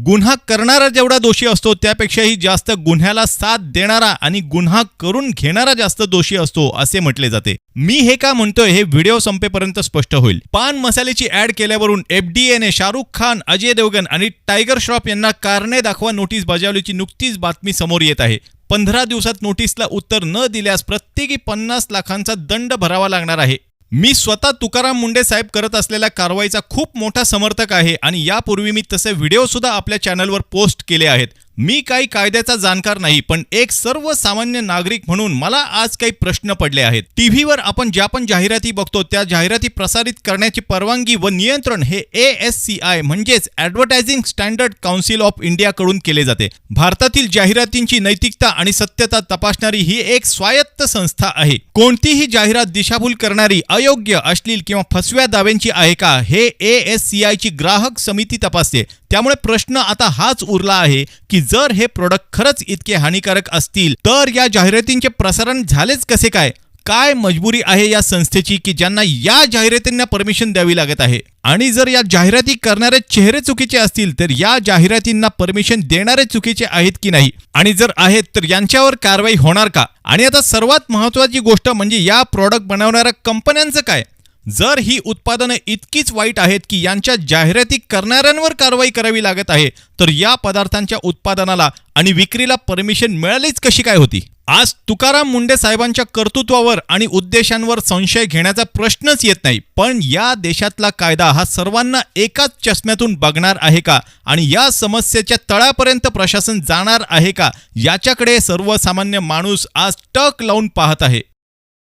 गुन्हा करणारा जेवढा दोषी असतो त्यापेक्षाही जास्त गुन्ह्याला साथ देणारा आणि गुन्हा करून घेणारा जास्त दोषी असतो असे म्हटले जाते। मी हे का म्हणतोय हे व्हिडिओ संपेपर्यंत स्पष्ट होईल। पान मसाल्याची ऍड केल्यावरून एफडीएने शाहरुख खान, अजय देवगन आणि टायगर श्रॉफ यांना कारणे दाखवा नोटीस बजावल्याची नुकतीच बातमी समोर येत आहे। 15 दिवसात नोटीसला उत्तर न दिल्यास प्रत्येकी 50 लाखांचा दंड भरावा लागणार आहे। मी स्वतः तुकाराम मुंडे साहेब करत असलेल्या कारवाईचा खूप मोठा समर्थक आहे आणि यापूर्वी मी तसे व्हिडिओ सुद्धा आपल्या चॅनलवर पोस्ट केले आहेत। मी काही कायद्याचा जाणकार नाही, पण एक सर्वसामान्य नागरिक म्हणून मला आज काही प्रश्न पडले आहेत। टीव्हीवर आपण ज्या पण जाहिराती बघतो त्या जाहिराती प्रसारित करण्याची परवानगी व नियंत्रण हे ASCI म्हणजेच advertising standard council of India कडून केले जाते। भारतातील जाहिरातींची नैतिकता आणि सत्यता तपासणारी ही एक स्वायत्त संस्था आहे। कोणतीही जाहिरात दिशाभूल करणारी, अयोग्य, अश्लील किंवा फसव्या दाव्यांची आहे का हे ASCI ची ग्राहक समिती तपासते। त्यामुळे प्रश्न आता हाच उरला आहे की जर हे प्रोडक्ट खरंच इतके हानिकारक असतील तर या जाहिरातींचे प्रसारण झालेच कसे काय? काय मजबुरी आहे या संस्थेची की ज्यांना या जाहिरातींना परमिशन द्यावी लागत आहे? आणि जर या जाहिराती करणारे चेहरे चुकीचे असतील तर या जाहिरातींना परमिशन देणारे चुकीचे आहेत की नाही? आणि जर आहेत तर यांच्यावर कारवाई होणार का? आणि आता सर्वात महत्त्वाची गोष्ट म्हणजे या प्रोडक्ट बनवणाऱ्या कंपन्यांचं काय? जर ही उत्पादने इतकीच वाईट आहेत की यांच्या जाहिराती करणाऱ्यांवर कारवाई करावी लागत आहे तर या पदार्थांच्या उत्पादनाला आणि विक्रीला परमिशन मिळालीच कशी काय होती? आज तुकाराम मुंडे साहेबांच्या कर्तृत्वावर आणि उद्देशांवर संशय घेण्याचा प्रश्नच येत नाही। पण या देशातला कायदा हा सर्वांना एकाच चष्म्यातून बघणार आहे का? आणि या समस्येच्या तळापर्यंत प्रशासन जाणार आहे का? याच्याकडे सर्वसामान्य माणूस आज टक लावून पाहत आहे।